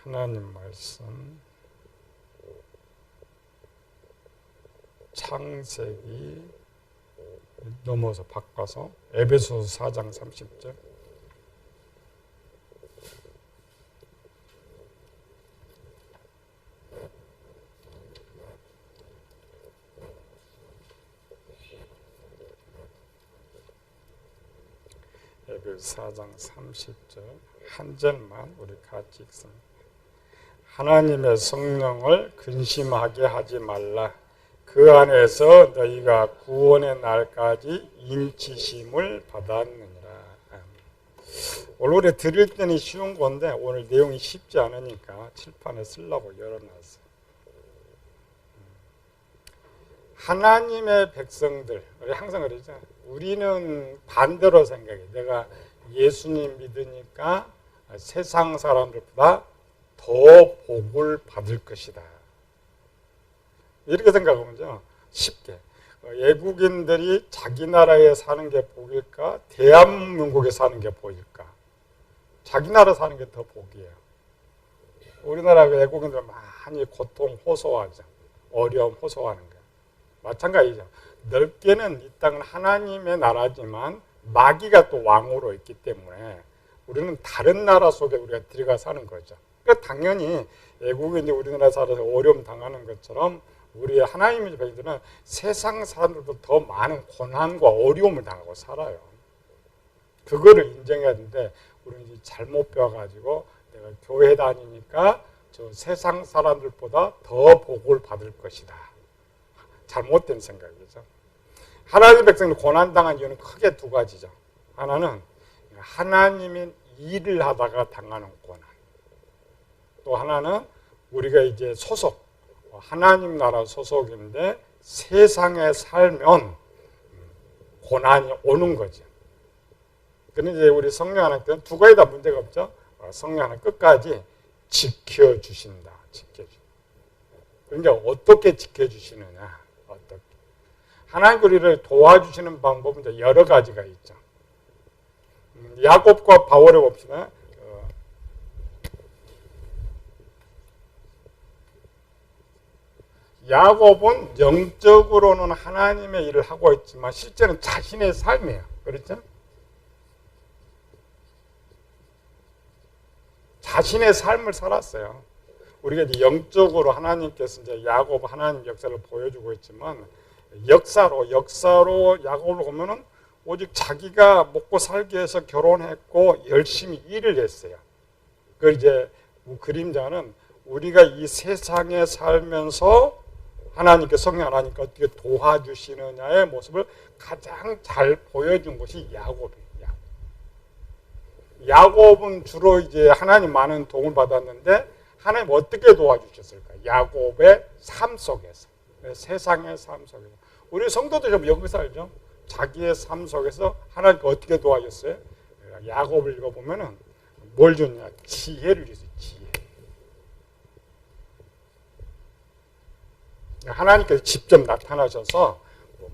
하나님 말씀 창세기 넘어서 바꿔서 에베소서 4장 30절. 에베소서 4장 30절 한 절만 우리 같이 읽습니다. 하나님의 성령을 근심하게 하지 말라. 그 안에서 너희가 구원의 날까지 인치심을 받았느니라. 오늘 우리 들을 때는 쉬운 건데 오늘 내용이 쉽지 않으니까 칠판에 쓰려고 열어놨어요. 하나님의 백성들, 우리 항상 그러죠. 우리는 반대로 생각해. 내가 예수님 믿으니까 세상 사람들보다 더 복을 받을 것이다. 이렇게 생각하면 쉽게 외국인들이 자기 나라에 사는 게 복일까? 대한민국에 사는 게 복일까? 자기 나라 사는 게 더 복이에요. 우리나라 외국인들 많이 고통 호소하죠. 어려움 호소하는 거예요. 마찬가지죠. 넓게는 이 땅은 하나님의 나라지만 마귀가 또 왕으로 있기 때문에 우리는 다른 나라 속에 우리가 들어가 사는 거죠. 그러니까 당연히 외국인들이 우리나라 살아서 어려움 당하는 것처럼 우리 하나님의 백성들은 세상 사람들보다 더 많은 고난과 어려움을 당하고 살아요. 그거를 인정해야 되는데 우리는 이제 잘못 배워가지고 내가 교회 다니니까 저 세상 사람들보다 더 복을 받을 것이다. 잘못된 생각이죠. 하나님의 백성들 고난당한 이유는 크게 두 가지죠. 하나는 하나님의 일을 하다가 당하는 고난. 또 하나는 우리가 이제 하나님 나라 소속인데 세상에 살면 고난이 오는 거죠. 그런데 이제 우리 성령 하나님께는 두 가지 다 문제가 없죠. 성령 하나님 끝까지 지켜주신다. 그러니까 어떻게 지켜주시느냐. 어떻게. 하나님 우리를 도와주시는 방법은 여러 가지가 있죠. 야곱과 바울을 봅시다. 야곱은 영적으로는 하나님의 일을 하고 있지만 실제는 자신의 삶이에요. 그렇죠? 자신의 삶을 살았어요. 우리가 이제 영적으로 하나님께서 이제 야곱 하나님 역사를 보여주고 있지만 역사로 야곱을 보면은 오직 자기가 먹고 살기 위해서 결혼했고 열심히 일을 했어요. 그 이제 그림자는 우리가 이 세상에 살면서 하나님께 성령 하나님께 어떻게 도와주시느냐의 모습을 가장 잘 보여준 것이 야곱이에요. 야곱은 주로 이제 하나님 많은 도움을 받았는데 하나님 어떻게 도와주셨을까? 야곱의 삶 속에서, 세상의 삶 속에서. 우리 성도들 좀 여기서 알죠? 자기의 삶 속에서 하나님께 어떻게 도와줬어요? 야곱을 읽어보면은 뭘 줬냐? 지혜를 줬어요. 지혜. 하나님께서 직접 나타나셔서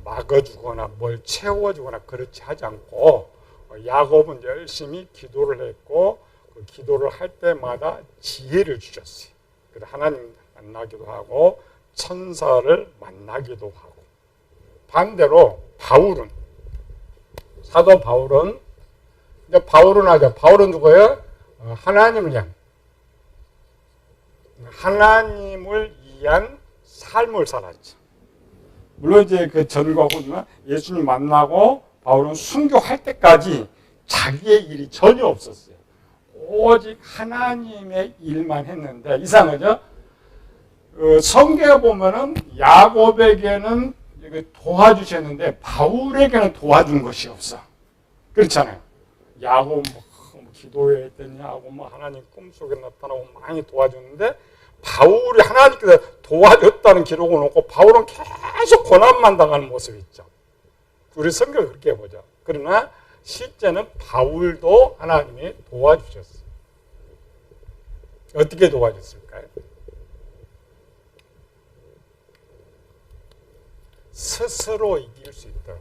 막아주거나 뭘 채워주거나 그렇지 하지 않고 야곱은 열심히 기도를 했고 그 기도를 할 때마다 지혜를 주셨어요. 그래서 하나님 만나기도 하고 천사를 만나기도 하고. 반대로 사도 바울은 이제 바울은 누구예요? 하나님을 위한 삶을 살았죠. 물론 이제 그 전과 후지만 예수님 만나고 바울은 순교할 때까지 자기의 일이 전혀 없었어요. 오직 하나님의 일만 했는데 이상하죠? 성경에 보면은 야곱에게는 도와주셨는데 바울에게는 도와준 것이 없어. 그렇잖아요. 야곱 기도회 했더니 야곱 하나님 꿈속에 나타나고 많이 도와줬는데 바울이 하나님께서 도와줬다는 기록을 놓고 바울은 계속 고난만 당하는 모습이 있죠. 우리 성경을 그렇게 보죠. 그러나 실제는 바울도 하나님이 도와주셨어요. 어떻게 도와줬을까요? 스스로 이길 수 있다.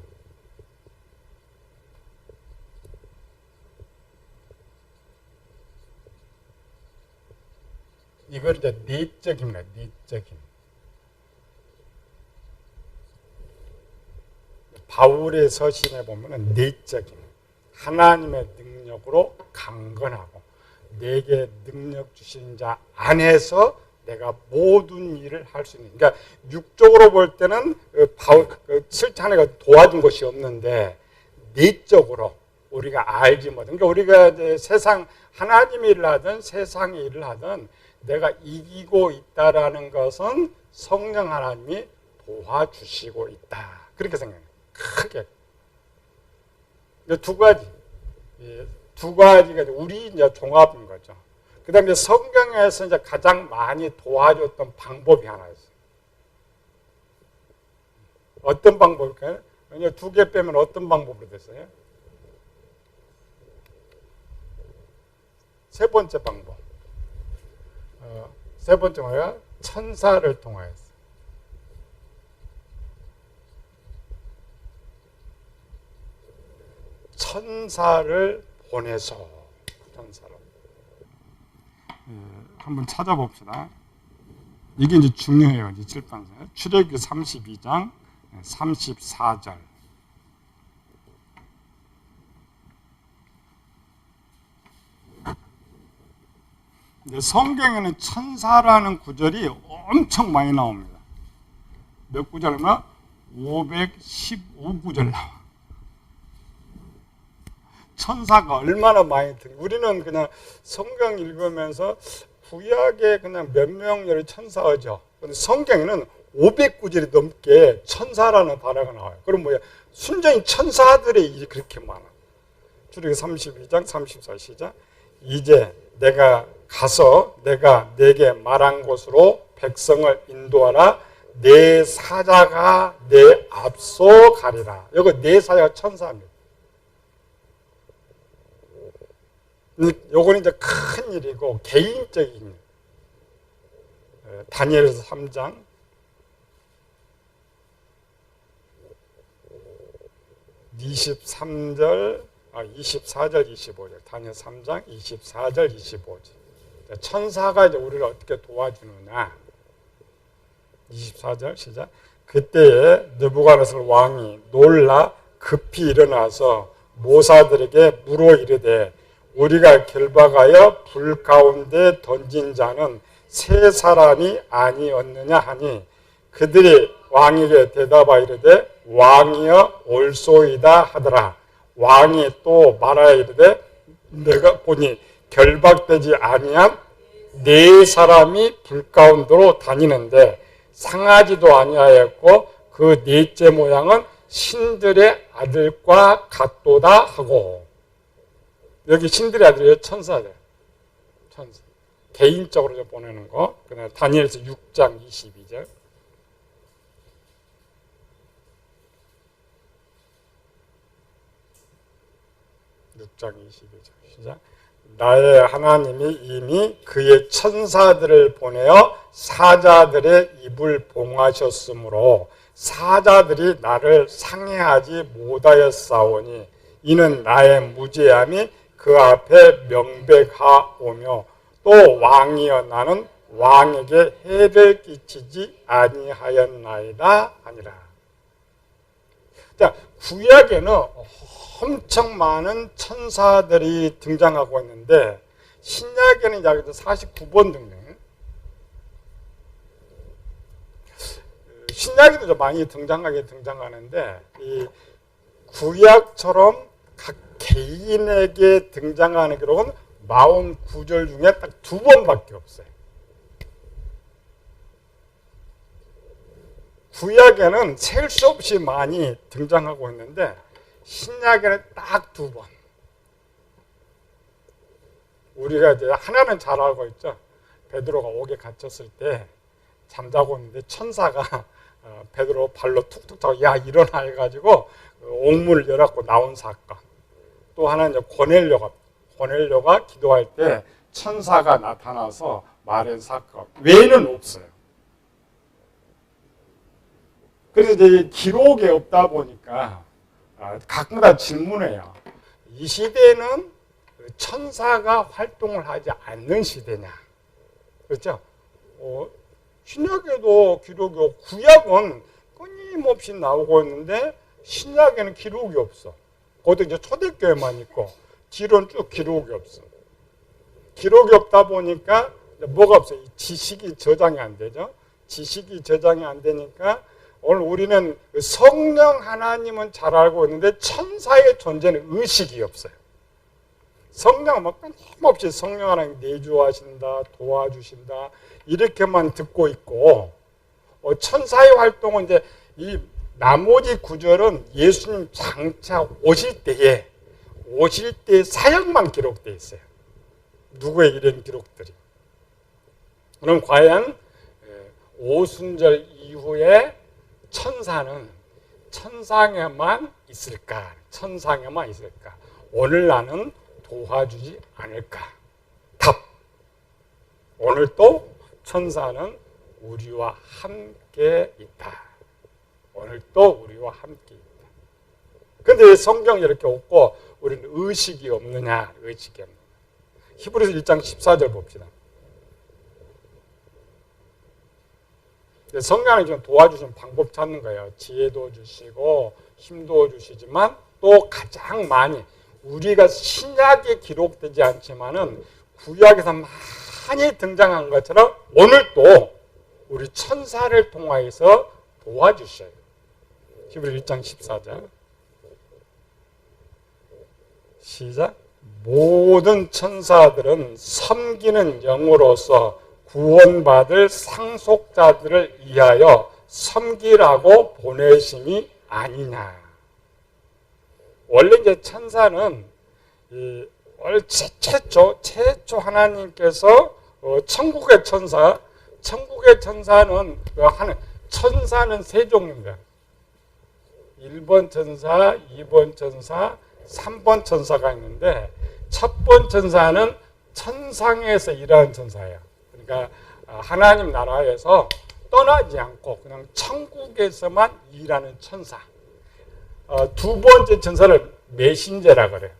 이걸 이제 내적입니다. 내적임. 바울의 서신에 보면은 내적인 하나님의 능력으로 강건하고 내게 능력 주신 자 안에서 내가 모든 일을 할 수 있는. 그러니까 육적으로 볼 때는 바울 실탄이가 도와준 것이 없는데 내적으로 우리가 알지 못한. 그러니까 우리가 이제 세상 하나님의 일을 하든 세상의 일을 하든 내가 이기고 있다라는 것은 성령 하나님이 도와주시고 있다. 그렇게 생각해요. 크게. 두 가지. 두 가지가 우리 이제 종합인 거죠. 그 다음에 성경에서 이제 가장 많이 도와줬던 방법이 하나 있어요. 어떤 방법일까요? 두 개 빼면 어떤 방법으로 됐어요? 세 번째 방법. 세 번째 뭐야? 천사를 통하여서. 천사를 보내서. 천사를. 한번 찾아봅시다. 이게 이제 중요해요. 이제 칠판에. 출애굽기 32장 34절. 성경에는 천사라는 구절이 엄청 많이 나옵니다. 몇 구절이면 515구절 나와. 천사가 얼마나 많이 우리는 그냥 성경 읽으면서 구약에 그냥 몇 명의 천사죠. 근데 성경에는 500구절이 넘게 천사라는 단어가 나와요. 그럼 뭐야? 순전히 천사들의 일이 그렇게 많아. 출애굽기 32장 34 시작. 이제 내가 가서 내가 내게 말한 곳으로 백성을 인도하라. 내 사자가 내 앞서 가리라. 여기 내 사자가 천사입니다. 요거는 이제 큰 일이고 개인적인 다니엘서 3장 24절 25절 다니엘 3장 24절 25절 천사가 이제 우리를 어떻게 도와주느냐 24절 시작. 그때에 느부갓네살 왕이 놀라 급히 일어나서 모사들에게 물어 이르되 우리가 결박하여 불 가운데 던진 자는 세 사람이 아니었느냐 하니 그들이 왕에게 대답하여 이르되 왕이여 올소이다 하더라. 왕이 또 말하여 이르되 내가 보니 결박되지 아니한 네 사람이 불 가운데로 다니는데 상하지도 아니하였고 그 넷째 모양은 신들의 아들과 같도다 하고. 여기 신들의 아들이에요. 천사들. 천사. 개인적으로 보내는 거. 그다음에 다니엘서 6장 22절. 시작. 나의 하나님이 이미 그의 천사들을 보내어 사자들의 입을 봉하셨으므로 사자들이 나를 상해하지 못하였사오니 이는 나의 무죄함이 그 앞에 명백하오며 또 왕이여 나는 왕에게 해를 끼치지 아니하였나이다 하니라. 자, 구약에는 엄청 많은 천사들이 등장하고 있는데 신약에는 약 49번 등장. 신약에도 좀 많이 등장하는데 이 구약처럼 각 개인에게 등장하는 기록은 49절 중에 딱 2번밖에 없어요. 구약에는 셀 수 없이 많이 등장하고 있는데 신약에는 딱 2번. 우리가 이제 하나는 잘 알고 있죠. 베드로가 옥에 갇혔을 때 잠자고 있는데 천사가 베드로 발로 툭툭 타고 야 일어나 해가지고 옥문을 열었고 나온 사건. 또 하나는 이제 고넬료가 기도할 때 천사가 나타나서 말한 사건. 외에는 없어요. 그래서 이제 기록에 없다 보니까 가끔가다 질문해요. 이 시대는 천사가 활동을 하지 않는 시대냐? 그렇죠? 신약에도 기록이 없고 구약은 끊임없이 나오고 있는데 신약에는 기록이 없어. 거기도 이제 초대교회만 있고 뒤로는 쭉 기록이 없어. 기록이 없다 보니까 뭐가 없어요? 지식이 저장이 안 되죠. 지식이 저장이 안 되니까 오늘 우리는 성령 하나님은 잘 알고 있는데 천사의 존재는 의식이 없어요. 성령은 막 끊임없이 성령 하나님 내주하신다, 도와주신다 이렇게만 듣고 있고 천사의 활동은 이제 이 나머지 구절은 예수님 장차 오실 때에 사역만 기록되어 있어요. 누구의 이런 기록들이. 그럼 과연 오순절 이후에 천사는 천상에만 있을까? 천상에만 있을까? 오늘 나는 도와주지 않을까? 답. 오늘 또 천사는 우리와 함께 있다. 오늘 또 우리와 함께 있다. 그런데 성경이 이렇게 없고 우리는 의식이 없느냐? 의식이 없느냐? 히브리서 1장 14절 봅시다. 성령이 좀 도와주시는 방법 찾는 거예요. 지혜도 주시고 힘도 주시지만 또 가장 많이 우리가 신약에 기록되지 않지만은 구약에서 많이 등장한 것처럼 오늘 또 우리 천사를 통하여서 도와주셔요. 히브리 1장 14절 시작. 모든 천사들은 섬기는 영으로서 구원받을 상속자들을 위하여 섬기라고 보내심이 아니냐. 원래 이제 천사는 최초 하나님께서 천국의 천사는 천사는 세 종류입니다. 1번 천사, 2번 천사, 3번 천사가 있는데 첫 번 천사는 천상에서 일하는 천사예요. 그러니까 하나님 나라에서 떠나지 않고 그냥 천국에서만 일하는 천사. 두 번째 천사를 메신저라 그래요.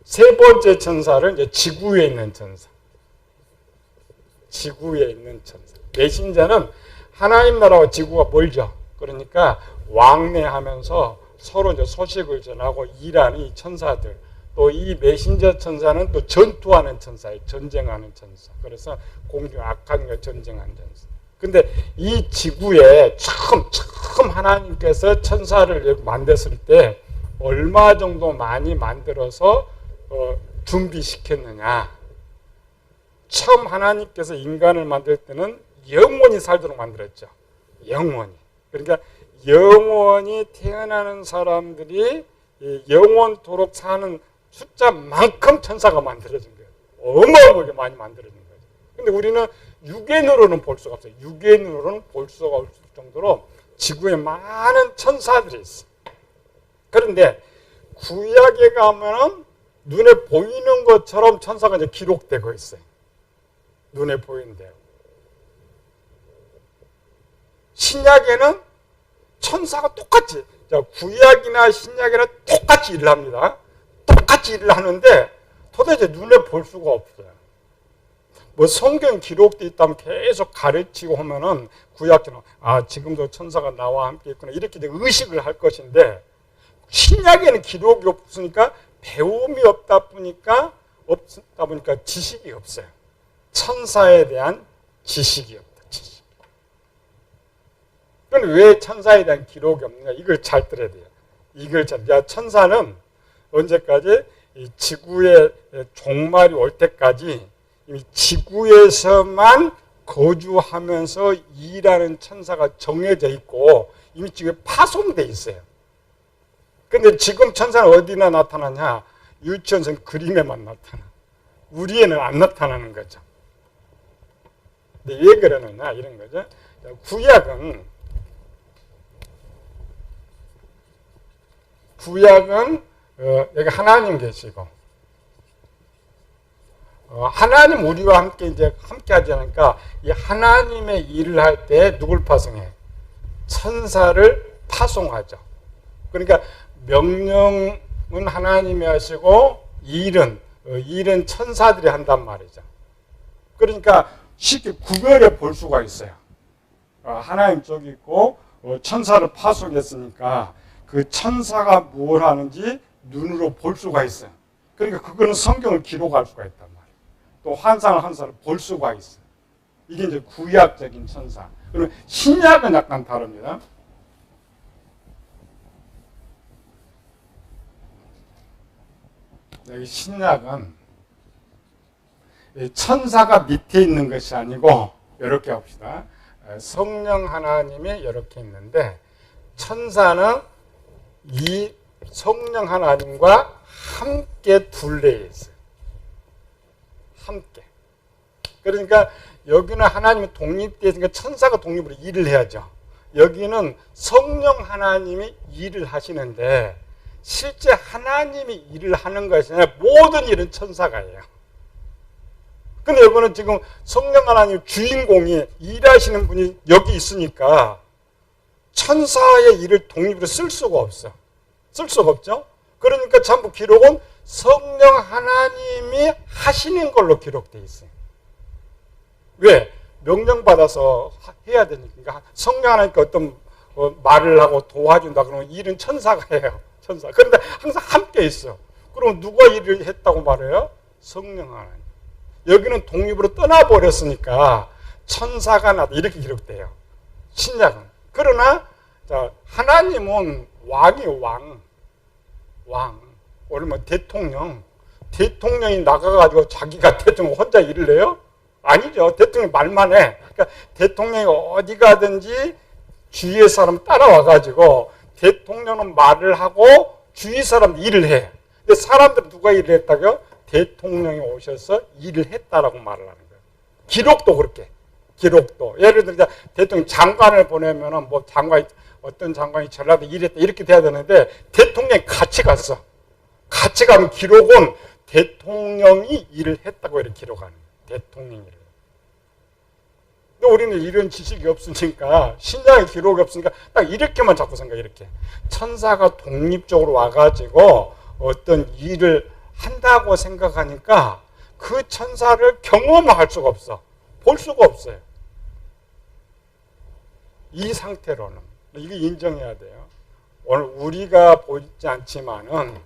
세 번째 천사를 이제 지구에 있는 천사. 지구에 있는 천사. 메신저는 하나님 나라와 지구가 멀죠. 그러니까 왕래하면서 서로 이제 소식을 전하고 일하는 이 천사들. 또 이 메신저 천사는 또 전투하는 천사예요. 전쟁하는 천사. 그래서 공중 악한과 전쟁하는 천사. 근데 이 지구에 처음 하나님께서 천사를 만들었을 때 얼마 정도 많이 만들어서 준비시켰느냐. 처음 하나님께서 인간을 만들 때는 영원히 살도록 만들었죠. 영원히. 그러니까 영원히 태어나는 사람들이 영원토록 사는 숫자만큼 천사가 만들어진 거예요. 어마어마하게 많이 만들어진 거예요. 근데 우리는 육의 눈으로는 볼 수가 없어요. 육의 눈으로는 볼 수가 없을 정도로 지구에 많은 천사들이 있어요. 그런데 구약에 가면은 눈에 보이는 것처럼 천사가 이제 기록되고 있어요. 눈에 보이는데요. 신약에는 천사가 똑같이, 구약이나 신약이나 똑같이 일을 합니다. 똑같이 일을 하는데 도대체 눈에 볼 수가 없어요. 뭐 성경 기록되어 있다면 계속 가르치고 하면은 구약처럼 지금도 천사가 나와 함께 있구나 이렇게 의식을 할 것인데 신약에는 기록이 없으니까 배움이 없다 보니까 지식이 없어요. 천사에 대한 지식이 없다. 지식. 그럼 왜 천사에 대한 기록이 없느냐? 이걸 잘 들어야 돼요. 천사는 언제까지? 이 지구의 종말이 올 때까지 이미 지구에서만 거주하면서 일하는 천사가 정해져 있고 이미 지금 파송돼 있어요. 근데 지금 천사는 어디나 나타나냐? 유치원생 그림에만 나타나. 우리에는 안 나타나는 거죠. 근데 왜 그러느냐? 이런 거죠. 구약은 여기 하나님 계시고 하나님 우리와 함께 이제 함께 하지 않으니까 이 하나님의 일을 할 때 누굴 파송해? 천사를 파송하죠. 그러니까 명령은 하나님이 하시고 일은 천사들이 한단 말이죠. 그러니까 쉽게 구별해 볼 수가 있어요. 하나님 쪽이 있고 천사를 파송했으니까 그 천사가 뭘 하는지 눈으로 볼 수가 있어요. 그러니까 그거는 성경을 기록할 수가 있단 말이에요. 또 환상을 볼 수가 있어요. 이게 이제 구약적인 천사. 그러면 신약은 약간 다릅니다. 여기 신약은 천사가 밑에 있는 것이 아니고 이렇게 합시다. 성령 하나님이 이렇게 있는데 천사는 이 성령 하나님과 함께 둘레에 있어요. 함께. 그러니까 여기는 하나님이 독립되어 있으니까 천사가 독립으로 일을 해야죠. 여기는 성령 하나님이 일을 하시는데 실제 하나님이 일을 하는 것이 아니라 모든 일은 천사가 해요. 근데 여기는 지금 성령 하나님 주인공이 일하시는 분이 여기 있으니까 천사의 일을 독립으로 쓸 수가 없어. 쓸 수가 없죠. 그러니까 전부 기록은 성령 하나님이 하시는 걸로 기록되어 있어요. 왜? 명령받아서 해야 되니까. 성령 하나님께 어떤 말을 하고 도와준다 그러면 일은 천사가 해요. 천사. 그런데 항상 함께 있어. 그럼 누가 일을 했다고 말해요? 성령 하나님. 여기는 독립으로 떠나버렸으니까 천사가 나다 이렇게 기록돼요. 신약은. 그러나 하나님은 왕이에요. 왕. 오늘 대통령이 나가가지고 자기가 대통령 혼자 일을 해요? 아니죠. 대통령이 말만 해. 그러니까 대통령이 어디 가든지 주위의 사람 따라와가지고 대통령은 말을 하고 주위 사람 일을 해. 근데 사람들은 누가 일을 했다고요? 대통령이 오셔서 일을 했다라고 말을 하는 거예요. 기록도 그렇게. 기록도. 예를 들어 대통령 장관을 보내면은 뭐 어떤 장관이 전라도 일했다 이렇게 돼야 되는데 대통령이 같이 갔어. 같이 가면 기록은 대통령이 일을 했다고 이렇게 기록하는 거예요. 대통령이 일을. 근데 우리는 이런 지식이 없으니까 신약의 기록이 없으니까 딱 이렇게만 자꾸 생각해. 이렇게 천사가 독립적으로 와가지고 어떤 일을 한다고 생각하니까 그 천사를 경험할 수가 없어. 볼 수가 없어요. 이 상태로는 이게 인정해야 돼요. 오늘 우리가 보이지 않지만은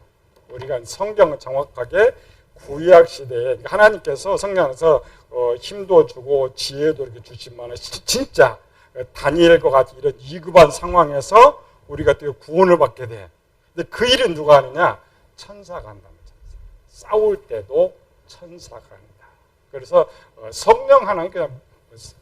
우리가 성경은 정확하게 구약 시대에 하나님께서 성령에서 힘도 주고 지혜도 이렇게 주시면 진짜 다니엘과 같이 이런 위급한 상황에서 우리가 또 구원을 받게 돼. 근데 그 일은 누가 하느냐? 천사가 한다는 거죠. 싸울 때도 천사가 한다. 그래서 성령 하나님 그냥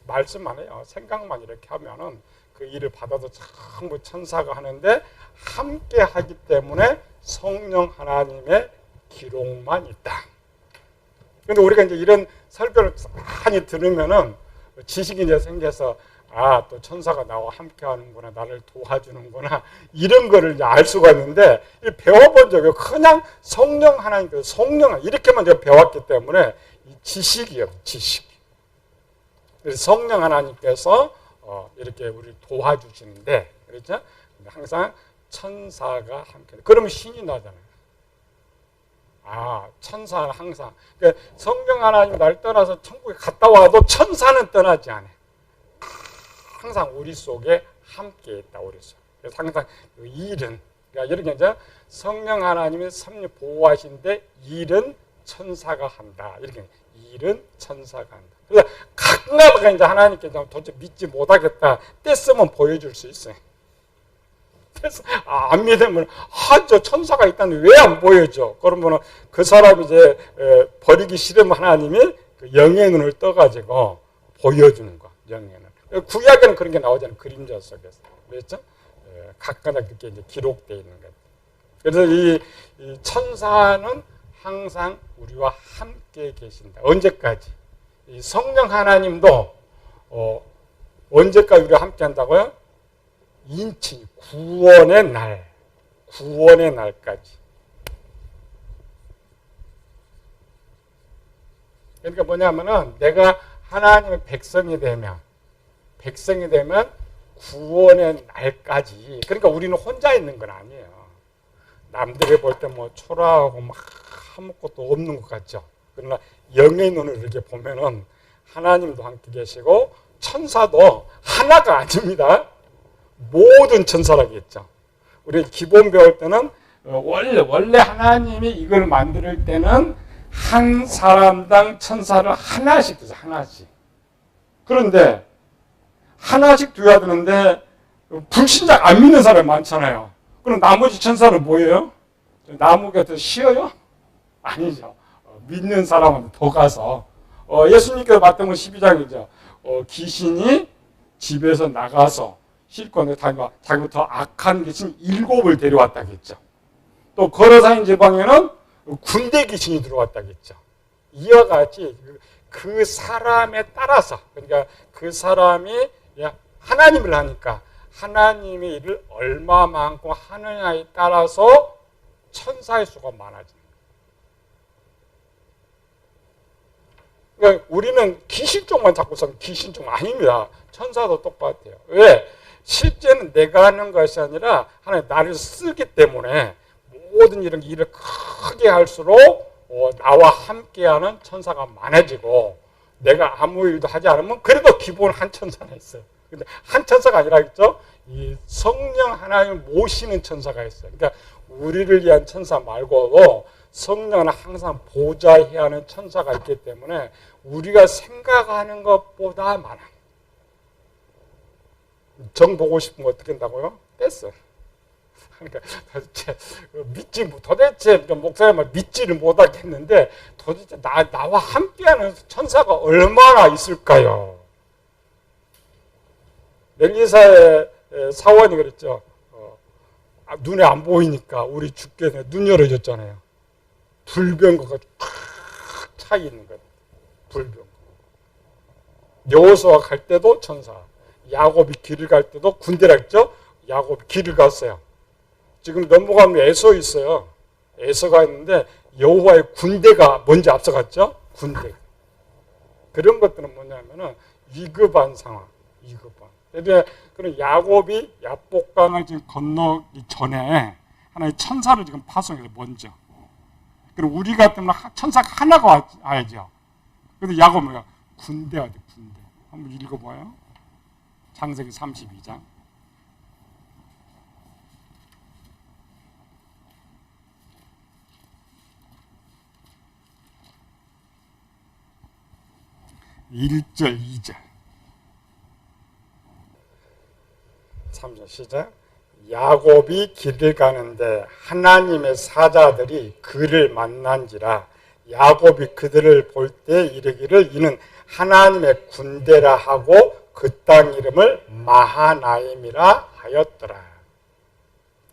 말씀만 해요. 생각만 이렇게 하면은 그 일을 받아도 전부 천사가 하는데 함께 하기 때문에 성령 하나님의 기록만 있다. 근데 우리가 이제 이런 설교를 많이 들으면은 지식이 이제 생겨서 또 천사가 나와 함께 하는구나, 나를 도와주는구나, 이런 거를 이제 알 수가 있는데 배워본 적이 그냥 성령 하나님께서 성령 이렇게만 제가 배웠기 때문에 이 지식이요, 지식. 그래서 성령 하나님께서 이렇게 우리를 도와주시는데, 그렇죠? 항상 천사가 함께. 그러면 신이 나잖아요. 천사는 항상. 그러니까 성령 하나님 날 떠나서 천국에 갔다 와도 천사는 떠나지 않아요. 항상 우리 속에 함께 있다, 우리 속. 그래서 항상 그 일은, 그러니까 이렇게 이제 성령 하나님이 섭리 보호하신데 일은 천사가 한다. 이렇게 일은 천사가 한다. 그래서 가끔가다가 이제 하나님께 도저히 믿지 못하겠다. 떼쓰면 보여줄 수 있어요. 그래서 안 믿으면 저 천사가 있다는데 왜 안 보여줘? 그러면 그 사람이 이제 버리기 싫으면 하나님이 그 영의 눈을 떠가지고 보여주는 거. 영의 눈. 구약에는 그런 게 나오잖아요. 그림자 속에서. 그렇죠? 각각 그렇게 이제 기록되어 있는 거예요. 그래서 이 천사는 항상 우리와 함께 계신다. 언제까지? 이 성령 하나님도 언제까지 우리와 함께 한다고요? 인치, 구원의 날까지. 그러니까 뭐냐면은 내가 하나님의 백성이 되면 구원의 날까지. 그러니까 우리는 혼자 있는 건 아니에요. 남들이 볼 때 뭐 초라하고 막 아무것도 없는 것 같죠. 그러나 영의 눈을 이렇게 보면은 하나님도 함께 계시고 천사도 하나가 아닙니다. 모든 천사라겠죠. 우리 기본 배울 때는 원래 하나님이 이걸 만들 때는 한 사람당 천사를 하나씩 두죠. 하나씩. 그런데 하나씩 둬야 되는데 불신자 안 믿는 사람이 많잖아요. 그럼 나머지 천사는 뭐예요? 나무 곁에 쉬어요? 아니죠. 믿는 사람한테 더 가서 예수님께서 마태복음 12장이죠. 귀신이 집에서 나가서 실권에 자기부터 악한 귀신 7을 데려왔다겠죠. 또 거러사인 지방에는 군대 귀신이 들어왔다겠죠. 이와 같이 그 사람에 따라서, 그러니까 그 사람이 하나님을 하니까 하나님의 일을 얼마만큼 하느냐에 따라서 천사의 수가 많아지는 거예요. 그러니까 우리는 귀신 쪽만 자꾸 써서 귀신 쪽 아닙니다. 천사도 똑같아요. 왜? 실제는 내가 하는 것이 아니라 하나님 나를 쓰기 때문에 모든 이런 일을 크게 할수록 나와 함께하는 천사가 많아지고, 내가 아무 일도 하지 않으면 그래도 기본 한 천사는 있어요. 근데 한 천사가 아니라 있죠. 이 성령 하나님을 모시는 천사가 있어요. 그러니까 우리를 위한 천사 말고도 성령은 항상 보좌해야 하는 천사가 있기 때문에 우리가 생각하는 것보다 많아요. 정 보고 싶으면 어떻게 한다고요? 뺐어요. 그러니까 도대체 목사님을 믿지를 못하겠는데 도대체 나와 함께하는 천사가 얼마나 있을까요? 멜리사의 사원이 그랬죠. 눈에 안 보이니까 우리 주께서 눈 열어줬잖아요. 불병거가 탁 차 있는 거예요. 불병거. 여호수아 갈 때도 천사. 야곱이 길을 갈 때도 군대라 했죠. 야곱이 길을 갔어요. 지금 넘어가면 에서 있어요. 에서가 있는데 여호와의 군대가 먼저 앞서갔죠. 군대. 그런 것들은 뭐냐면은 위급한 상황. 위급한. 그런 야곱이 야복강을 지금 건너기 전에 하나의 천사를 지금 파송해서 먼저. 그리고 우리 같으면 천사가 하나가 와야죠. 그런데 야곱은 뭐야? 군대가 돼, 군대. 한번 읽어봐요. 창세기 32장. (1절) (2절) 3절 시작. 야곱이 길을 가는데 하나님의 사자들이 그를 만난지라. 야곱이 그들을 볼 때 이르기를 이는 하나님의 군대라 하고 그 땅 이름을 마하나임이라 하였더라.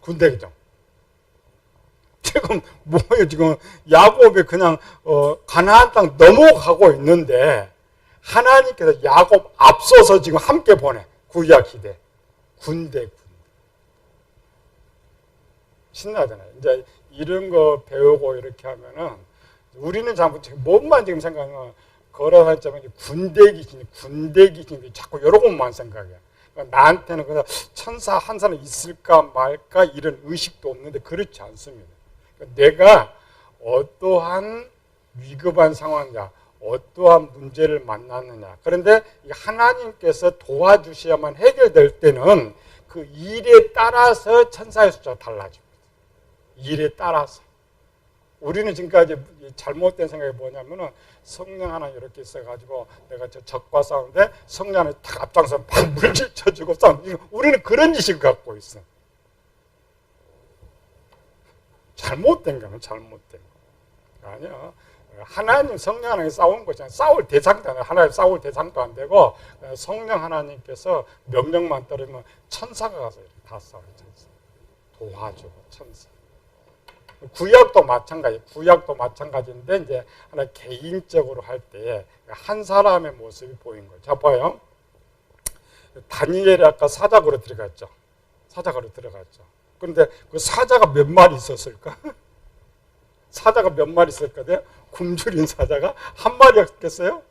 군대죠. 지금 뭐예요? 지금 야곱이 그냥 가나안 땅 넘어가고 있는데 하나님께서 야곱 앞서서 지금 함께 보내. 구약 시대 군대. 신나잖아요. 이제 이런 거 배우고 이렇게 하면은 우리는 뭔만 지금 생각하면 걸어다니자면 군대 귀신이 자꾸 여러 곳만 생각해. 그러니까 나한테는 그냥 천사 한 사람 있을까 말까 이런 의식도 없는데 그렇지 않습니다. 그러니까 내가 어떠한 위급한 상황이냐, 어떠한 문제를 만났느냐. 그런데 하나님께서 도와주셔야만 해결될 때는 그 일에 따라서 천사의 숫자가 달라집니다. 일에 따라서. 우리는 지금까지 잘못된 생각이 뭐냐면은 성령 하나 이렇게 있어가지고 내가 저 적과 싸우는데 성령 하나 탁 앞장서 막 물질 쳐주고 싸우는. 우리는 그런 지식을 갖고 있어. 잘못된 거는 잘못된 거. 아니야. 하나님 성령 하나님 싸우는 거잖아요. 싸울 대상도 아니라 하나님 싸울 대상도 안 되고 성령 하나님께서 명령만 따르면 천사가 가서 이렇게 다 싸워요. 천사. 도와주고 천사. 구약도 마찬가지인데 이제 하나 개인적으로 할 때 한 사람의 모습이 보인 거예요. 자 봐요. 다니엘이 아까 사자굴에 들어갔죠. 그런데 그 사자가 몇 마리 있었을까? 사자가 몇 마리 있을까? 굶주린 사자가 한 마리였겠어요?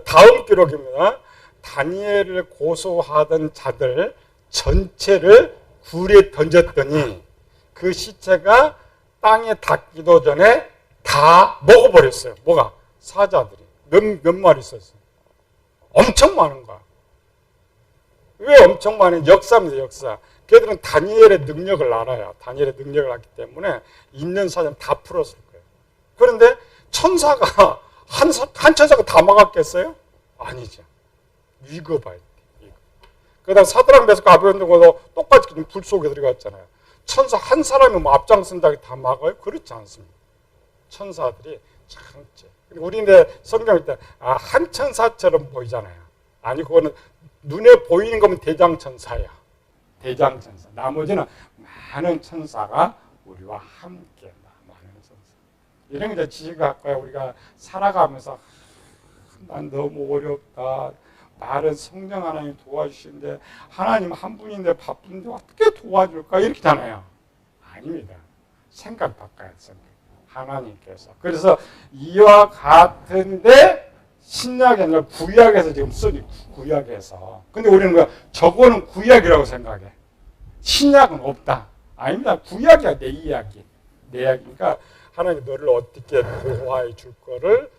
다음 기록입니다. 다니엘을 고소하던 자들 전체를 굴에 던졌더니 그 시체가 땅에 닿기도 전에 다 먹어버렸어요. 뭐가? 사자들이. 몇 마리 있었어요? 엄청 많은 거야. 왜 엄청 많은 역사입니다. 역사. 걔들은 다니엘의 능력을 알아요. 다니엘의 능력을 알기 때문에 있는 사정 다 풀었을 거예요. 그런데 천사가 한 천사가 다 막았겠어요? 아니죠. 위급할 때. 그다음 사드락 메삭 아베드노고도 똑같이 불 속에 들어갔잖아요. 천사 한 사람이 뭐 앞장선다고 다 막아요? 그렇지 않습니다. 천사들이 참지. 우리는 성경일 때 한 천사처럼 보이잖아요. 아니 그거는 눈에 보이는 거면 대장천사야. 대장천사. 나머지는 많은 천사가 우리와 함께 많은 천사. 이런 게 지식학과에 우리가 살아가면서 난 너무 어렵다. 말은 성령 하나님 도와주시는데 하나님 한 분인데 바쁜데 어떻게 도와줄까? 이렇게잖아요. 아닙니다. 생각 바꿔야 생각. 하나님께서. 그래서 이와 같은데 신약이 아니라 구약에서 지금 쓰니 구약에서. 근데 우리는 뭐 저거는 구약이라고 생각해. 신약은 없다. 아닙니다. 구약이야 내 이야기. 내 이야기니까 하나님 너를 어떻게 보호해 줄 거를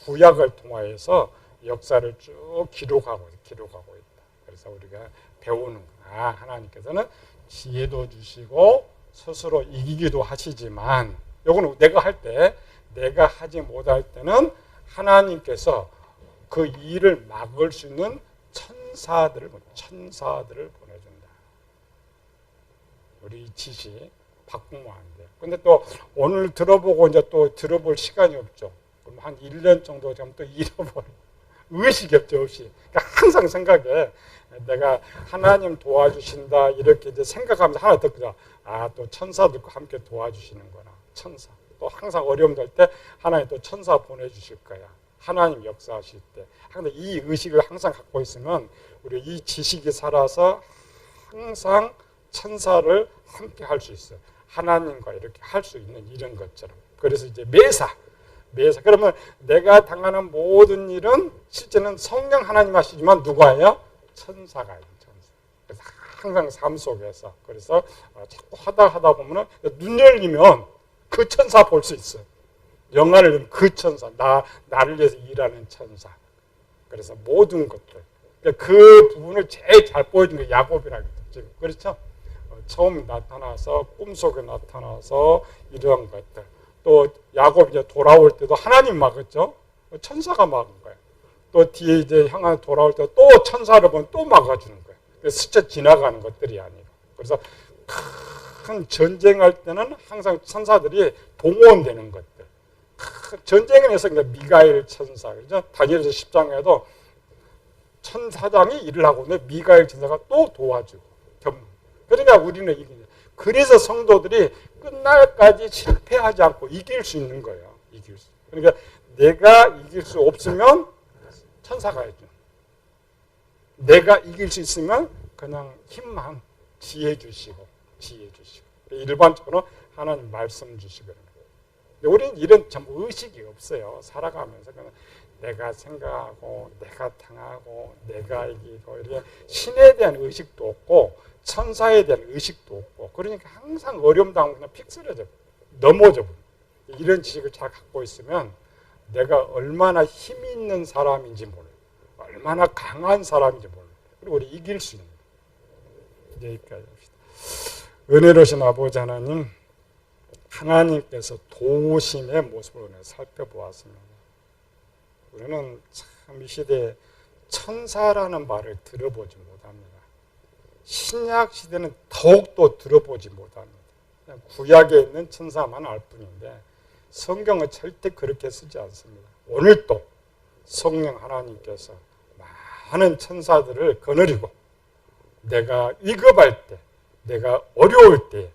구약을 통하여서 역사를 쭉 기록하고 있다. 그래서 우리가 배우는 거야. 하나님께서는 지혜도 주시고 스스로 이기기도 하시지만 요거는 내가 할 때 내가 하지 못할 때는 하나님께서 그 일을 막을 수 있는 천사들을 보내준다. 우리 지시 바꾸면 안 돼요. 근데 또 오늘 들어보고 이제 또 들어볼 시간이 없죠. 그럼 한 1년 정도 되면 또 잃어버려. 의식이 없죠, 의식. 그러니까 항상 생각해. 내가 하나님 도와주신다, 이렇게 이제 생각하면서 하나 더 그죠. 또 천사들과 함께 도와주시는구나. 천사. 또 항상 어려움 될 때 하나님 또 천사 보내주실 거야. 하나님 역사하실 때. 근데 이 의식을 항상 갖고 있으면 우리 이 지식이 살아서 항상 천사를 함께 할 수 있어요. 하나님과 이렇게 할 수 있는 이런 것처럼. 그래서 이제 매사. 그러면 내가 당하는 모든 일은 실제는 성령 하나님 하시지만 누가 해요? 천사가 해요. 천사. 그래서 항상 삶 속에서. 그래서 자꾸 하다 보면 눈 열리면 그 천사 볼 수 있어요. 영화를 보면 그 천사. 나를 위해서 일하는 천사. 그래서 모든 것들. 그 부분을 제일 잘 보여준 게 야곱이라고 지금. 그렇죠? 처음 나타나서 꿈속에 나타나서 이런 것들. 또 야곱이 이제 돌아올 때도 하나님 막았죠. 천사가 막은 거예요. 또 뒤에 이제 향한 돌아올 때 또 천사를 보면 또 막아주는 거예요. 그래서 스쳐 지나가는 것들이 아니고. 그래서 큰 전쟁할 때는 항상 천사들이 동원되는 것들. 전쟁에서 미가엘 천사, 그죠? 다니엘서 10장에도 천사장이 일을 하고 있는데 미가엘 천사가 또 도와주고. 그러니까 우리는 그래서 성도들이 끝날까지 실패하지 않고 이길 수 있는 거예요. 그러니까 내가 이길 수 없으면 천사가 해줘. 내가 이길 수 있으면 그냥 힘만 지혜 주시고. 일반적으로 하나님 말씀 주시고. 근데 우리는 이런 전부 의식이 없어요. 살아가면서 그냥 내가 생각하고 내가 당하고 내가 이기고 이렇게 신에 대한 의식도 없고 천사에 대한 의식도 없고 그러니까 항상 어려움 당하면 그냥 픽 쓰러져 넘어져 버려. 이런 지식을 잘 갖고 있으면 내가 얼마나 힘 있는 사람인지 몰라. 얼마나 강한 사람인지 몰라. 그리고 우리 이길 수 있는 거예요. 여기까지 합시다. 은혜로우신 아버지 하나님, 하나님께서 도우심의 모습을 오늘 살펴보았습니다. 우리는 참 이 시대에 천사라는 말을 들어보지 못합니다. 신약 시대는 더욱더 들어보지 못합니다. 그냥 구약에 있는 천사만 알 뿐인데 성경은 절대 그렇게 쓰지 않습니다. 오늘도 성령 하나님께서 많은 천사들을 거느리고 내가 위급할 때, 내가 어려울 때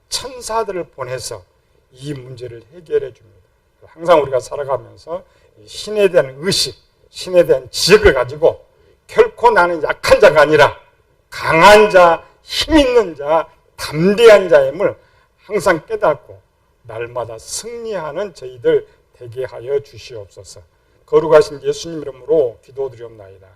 천사들을 보내서 이 문제를 해결해 줍니다. 항상 우리가 살아가면서 신에 대한 의식, 신에 대한 지식을 가지고 결코 나는 약한 자가 아니라 강한 자, 힘 있는 자, 담대한 자임을 항상 깨닫고 날마다 승리하는 저희들 되게 하여 주시옵소서. 거룩하신 예수님 이름으로 기도드리옵나이다.